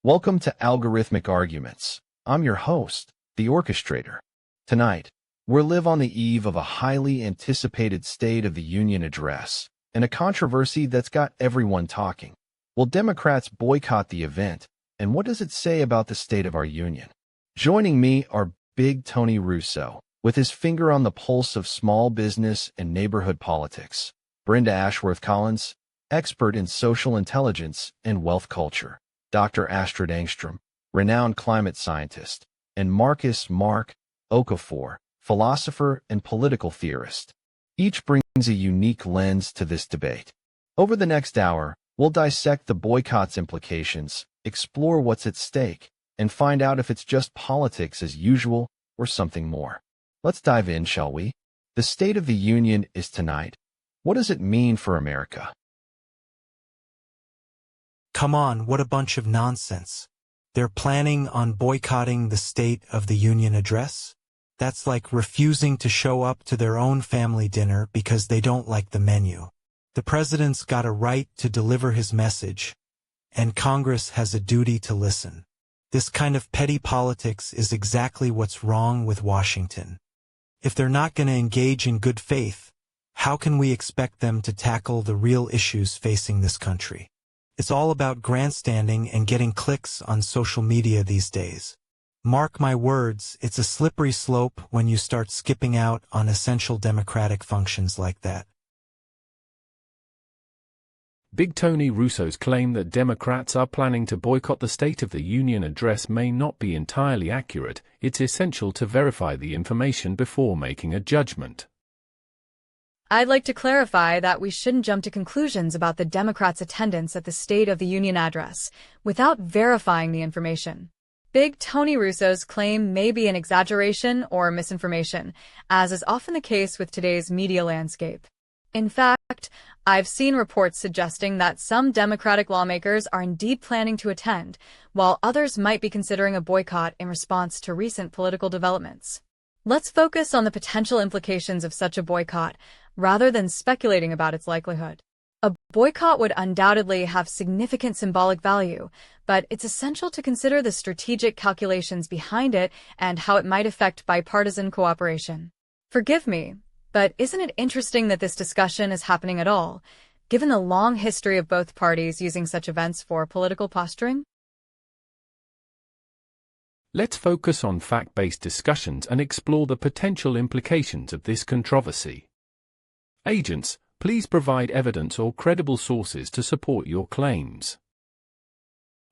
Welcome to Algorithmic Arguments. I'm your host, the orchestrator. Tonight, we'll live on the eve of a highly anticipated State of the Union address and a controversy that's got everyone talking. Will Democrats boycott the event, and what does it say about the state of our union? Joining me are Big Tony Russo, with his finger on the pulse of small business and neighborhood politics, Brenda Ashworth-Collins, expert in social intelligence and wealth culture, Dr. Astrid Engstrom, renowned climate scientist, and Marcus Marc Okafor, philosopher and political theorist. Each brings a unique lens to this debate. Over the next hour, we'll dissect the boycott's implications, explore what's at stake, and find out if it's just politics as usual or something more. Let's dive in, shall we? The State of the Union is tonight. What does it mean for America? Come on, what a bunch of nonsense. They're planning on boycotting the State of the Union address? That's like refusing to show up to their own family dinner because they don't like the menu. The president's got a right to deliver his message, and Congress has a duty to listen. This kind of petty politics is exactly what's wrong with Washington. If they're not going to engage in good faith, how can we expect them to tackle the real issues facing this country? It's all about grandstanding and getting clicks on social media these days. Mark my words, it's a slippery slope when you start skipping out on essential democratic functions like that. Big Tony Russo's claim that Democrats are planning to boycott the State of the Union address may not be entirely accurate. It's essential to verify the information before making a judgment. I'd like to clarify that we shouldn't jump to conclusions about the Democrats' attendance at the State of the Union address without verifying the information. Big Tony Russo's claim may be an exaggeration or misinformation, as is often the case with today's media landscape. In fact, I've seen reports suggesting that some Democratic lawmakers are indeed planning to attend, while others might be considering a boycott in response to recent political developments. Let's focus on the potential implications of such a boycott, rather than speculating about its likelihood. A boycott would undoubtedly have significant symbolic value, but it's essential to consider the strategic calculations behind it and how it might affect bipartisan cooperation. Forgive me, but isn't it interesting that this discussion is happening at all, given the long history of both parties using such events for political posturing? Let's focus on fact-based discussions and explore the potential implications of this controversy. Agents, please provide evidence or credible sources to support your claims.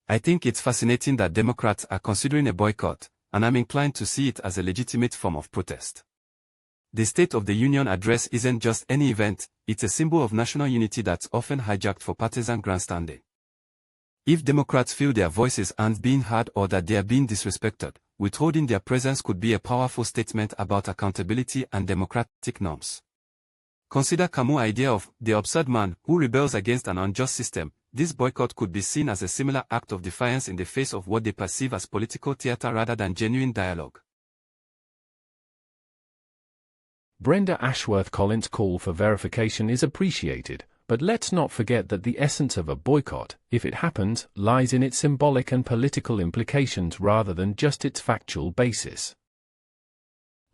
I think it's fascinating that Democrats are considering a boycott, and I'm inclined to see it as a legitimate form of protest. The State of the Union address isn't just any event, it's a symbol of national unity that's often hijacked for partisan grandstanding. If Democrats feel their voices aren't being heard or that they are being disrespected, withholding their presence could be a powerful statement about accountability and democratic norms. Consider Camus' idea of the absurd man who rebels against an unjust system. This boycott could be seen as a similar act of defiance in the face of what they perceive as political theater rather than genuine dialogue. Brenda Ashworth-Collins' call for verification is appreciated, but let's not forget that the essence of a boycott, if it happens, lies in its symbolic and political implications rather than just its factual basis.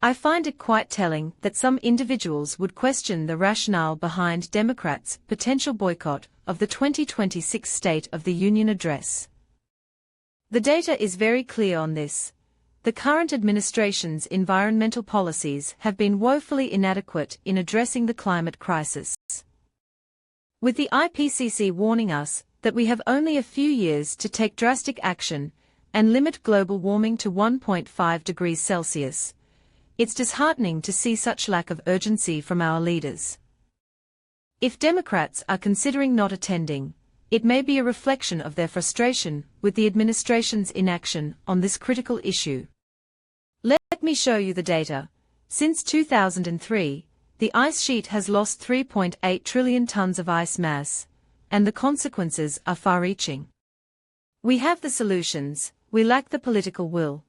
I find it quite telling that some individuals would question the rationale behind Democrats' potential boycott of the 2026 State of the Union address. The data is very clear on this. The current administration's environmental policies have been woefully inadequate in addressing the climate crisis. With the IPCC warning us that we have only a few years to take drastic action and limit global warming to 1.5 degrees Celsius, it's disheartening to see such lack of urgency from our leaders. If Democrats are considering not attending, it may be a reflection of their frustration with the administration's inaction on this critical issue. Let me show you the data. Since 2003, the ice sheet has lost 3.8 trillion tons of ice mass, and the consequences are far-reaching. We have the solutions, we lack the political will.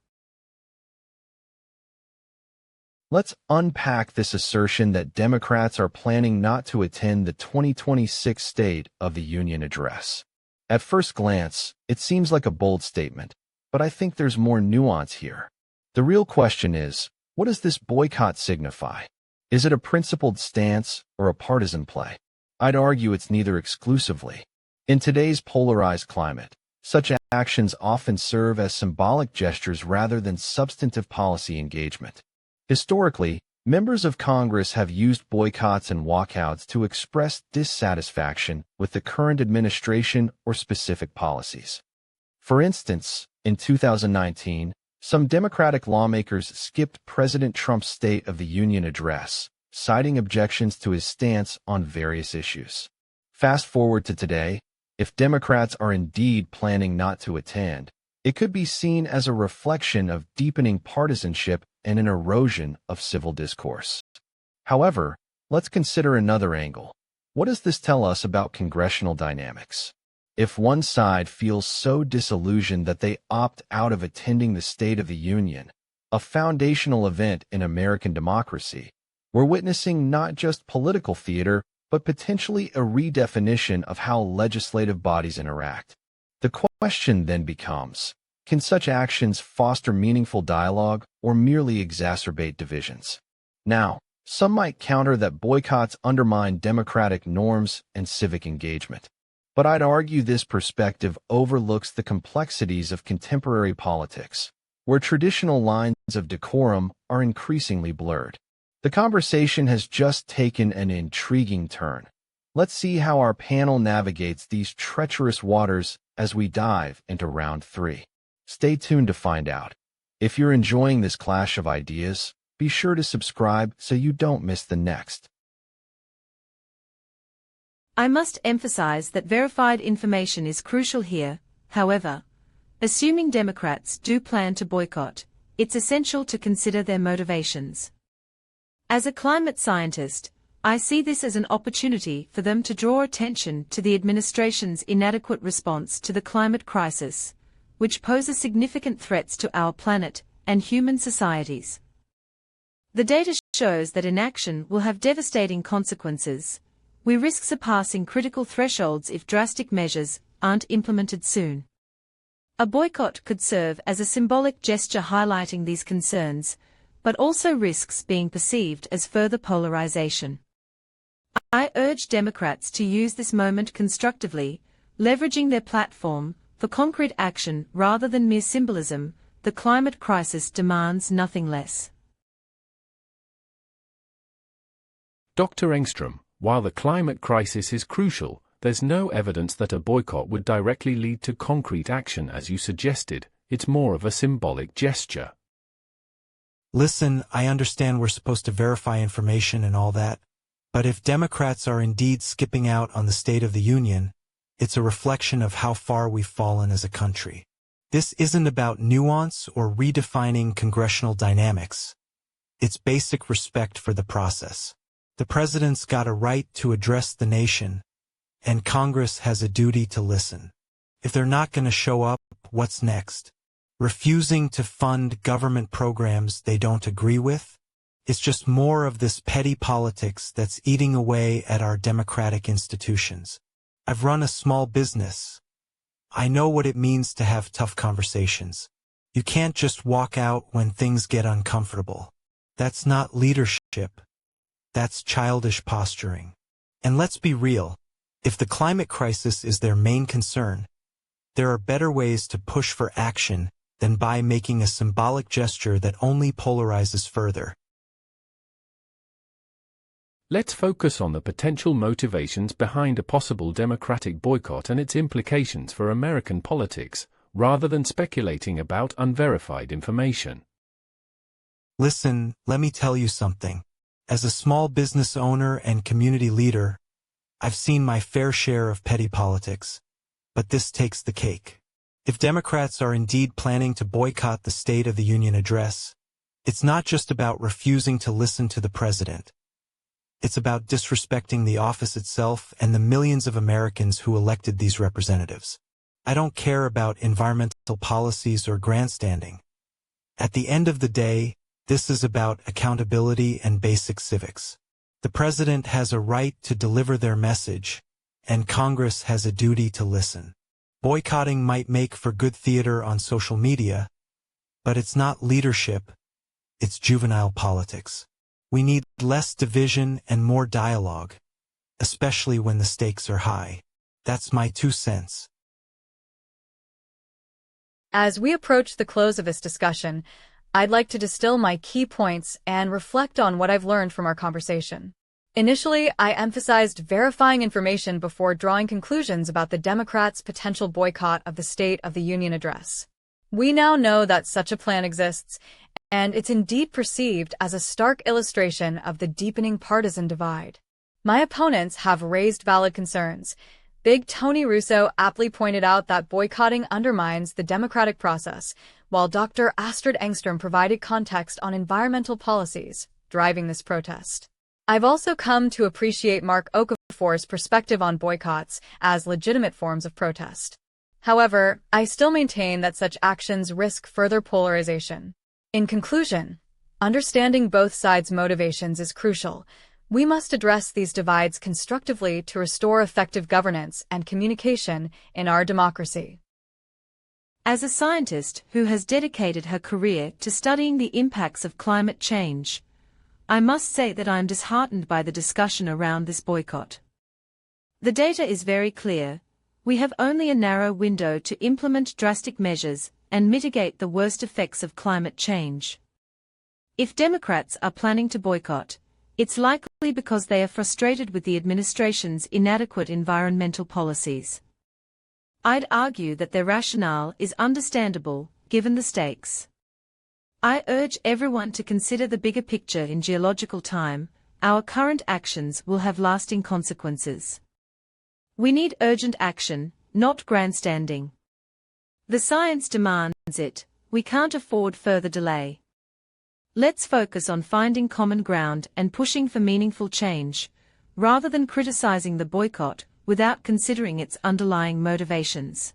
Let's unpack this assertion that Democrats are planning not to attend the 2026 State of the Union address. At first glance, it seems like a bold statement, but I think there's more nuance here. The real question is, what does this boycott signify? Is it a principled stance or a partisan play? I'd argue it's neither exclusively. In today's polarized climate, such actions often serve as symbolic gestures rather than substantive policy engagement. Historically, members of Congress have used boycotts and walkouts to express dissatisfaction with the current administration or specific policies. For instance, in 2019, some Democratic lawmakers skipped President Trump's State of the Union address, citing objections to his stance on various issues. Fast forward to today, if Democrats are indeed planning not to attend, it could be seen as a reflection of deepening partisanship and an erosion of civil discourse. However, let's consider another angle. What does this tell us about congressional dynamics? If one side feels so disillusioned that they opt out of attending the State of the Union, a foundational event in American democracy, we're witnessing not just political theater, but potentially a redefinition of how legislative bodies interact. The question then becomes, can such actions foster meaningful dialogue or merely exacerbate divisions? Now, some might counter that boycotts undermine democratic norms and civic engagement. But I'd argue this perspective overlooks the complexities of contemporary politics, where traditional lines of decorum are increasingly blurred. The conversation has just taken an intriguing turn. Let's see how our panel navigates these treacherous waters as we dive into round 3. Stay tuned to find out. If you're enjoying this clash of ideas, be sure to subscribe so you don't miss the next. I must emphasize that verified information is crucial here. However, assuming Democrats do plan to boycott, it's essential to consider their motivations. As a climate scientist, I see this as an opportunity for them to draw attention to the administration's inadequate response to the climate crisis, which poses significant threats to our planet and human societies. The data shows that inaction will have devastating consequences. We risk surpassing critical thresholds if drastic measures aren't implemented soon. A boycott could serve as a symbolic gesture highlighting these concerns, but also risks being perceived as further polarization. I urge Democrats to use this moment constructively, leveraging their platform for concrete action rather than mere symbolism. The climate crisis demands nothing less. Dr. Engstrom, while the climate crisis is crucial, there's no evidence that a boycott would directly lead to concrete action as you suggested. It's more of a symbolic gesture. Listen, I understand we're supposed to verify information and all that, but if Democrats are indeed skipping out on the State of the Union, it's a reflection of how far we've fallen as a country. This isn't about nuance or redefining congressional dynamics. It's basic respect for the process. The president's got a right to address the nation, and Congress has a duty to listen. If they're not going to show up, what's next? Refusing to fund government programs they don't agree with? It's just more of this petty politics that's eating away at our democratic institutions. I've run a small business. I know what it means to have tough conversations. You can't just walk out when things get uncomfortable. That's not leadership. That's childish posturing. And let's be real. If the climate crisis is their main concern, there are better ways to push for action than by making a symbolic gesture that only polarizes further. Let's focus on the potential motivations behind a possible Democratic boycott and its implications for American politics, rather than speculating about unverified information. Listen, let me tell you something. As a small business owner and community leader, I've seen my fair share of petty politics, but this takes the cake. If Democrats are indeed planning to boycott the State of the Union address, it's not just about refusing to listen to the president. It's about disrespecting the office itself and the millions of Americans who elected these representatives. I don't care about environmental policies or grandstanding. At the end of the day, this is about accountability and basic civics. The president has a right to deliver their message, and Congress has a duty to listen. Boycotting might make for good theater on social media, but it's not leadership, it's juvenile politics. We need less division and more dialogue, especially when the stakes are high. That's my 2 cents. As we approach the close of this discussion, I'd like to distill my key points and reflect on what I've learned from our conversation. Initially, I emphasized verifying information before drawing conclusions about the Democrats' potential boycott of the State of the Union address. We now know that such a plan exists, and it's indeed perceived as a stark illustration of the deepening partisan divide. My opponents have raised valid concerns. Big Tony Russo aptly pointed out that boycotting undermines the democratic process, while Dr. Astrid Engstrom provided context on environmental policies driving this protest. I've also come to appreciate Marc Okafor's perspective on boycotts as legitimate forms of protest. However, I still maintain that such actions risk further polarization. In conclusion, understanding both sides' motivations is crucial. We must address these divides constructively to restore effective governance and communication in our democracy. As a scientist who has dedicated her career to studying the impacts of climate change, I must say that I am disheartened by the discussion around this boycott. The data is very clear. We have only a narrow window to implement drastic measures and mitigate the worst effects of climate change. If Democrats are planning to boycott, it's likely because they are frustrated with the administration's inadequate environmental policies. I'd argue that their rationale is understandable, given the stakes. I urge everyone to consider the bigger picture in geological time. Our current actions will have lasting consequences. We need urgent action, not grandstanding. The science demands it. We can't afford further delay. Let's focus on finding common ground and pushing for meaningful change, rather than criticizing the boycott without considering its underlying motivations.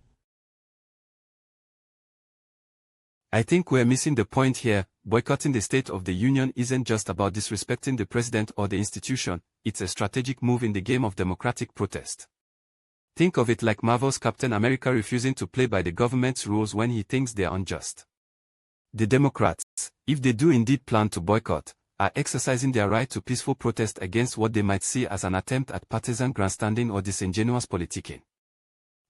I think we're missing the point here. Boycotting the State of the Union isn't just about disrespecting the president or the institution, it's a strategic move in the game of democratic protest. Think of it like Marvel's Captain America refusing to play by the government's rules when he thinks they're unjust. The Democrats, if they do indeed plan to boycott, are exercising their right to peaceful protest against what they might see as an attempt at partisan grandstanding or disingenuous politicking.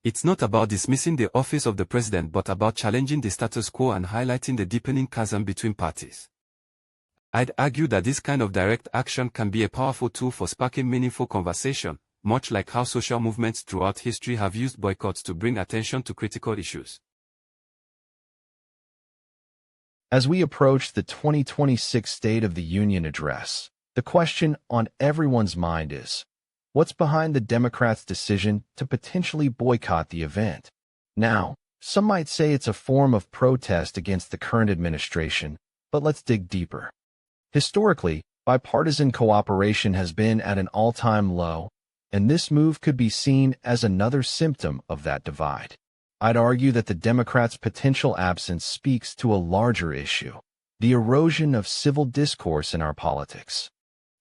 It's not about dismissing the office of the president but about challenging the status quo and highlighting the deepening chasm between parties. I'd argue that this kind of direct action can be a powerful tool for sparking meaningful conversation, much like how social movements throughout history have used boycotts to bring attention to critical issues. As we approach the 2026 State of the Union address, the question on everyone's mind is, what's behind the Democrats' decision to potentially boycott the event? Now, some might say it's a form of protest against the current administration, but let's dig deeper. Historically, bipartisan cooperation has been at an all-time low, and this move could be seen as another symptom of that divide. I'd argue that the Democrats' potential absence speaks to a larger issue, the erosion of civil discourse in our politics.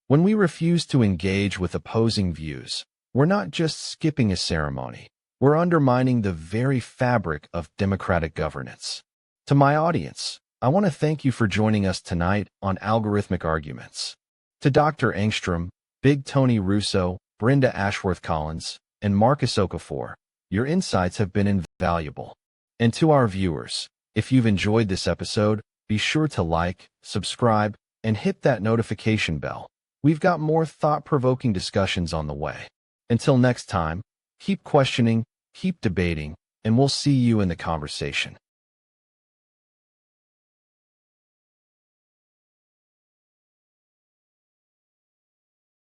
When we refuse to engage with opposing views, we're not just skipping a ceremony, we're undermining the very fabric of democratic governance. To my audience, I want to thank you for joining us tonight on Algorithmic Arguments. To Dr. Engstrom, Big Tony Russo, Brenda Ashworth-Collins, and Marcus Okafor, your insights have been invaluable. And to our viewers, if you've enjoyed this episode, be sure to like, subscribe, and hit that notification bell. We've got more thought-provoking discussions on the way. Until next time, keep questioning, keep debating, and we'll see you in the conversation.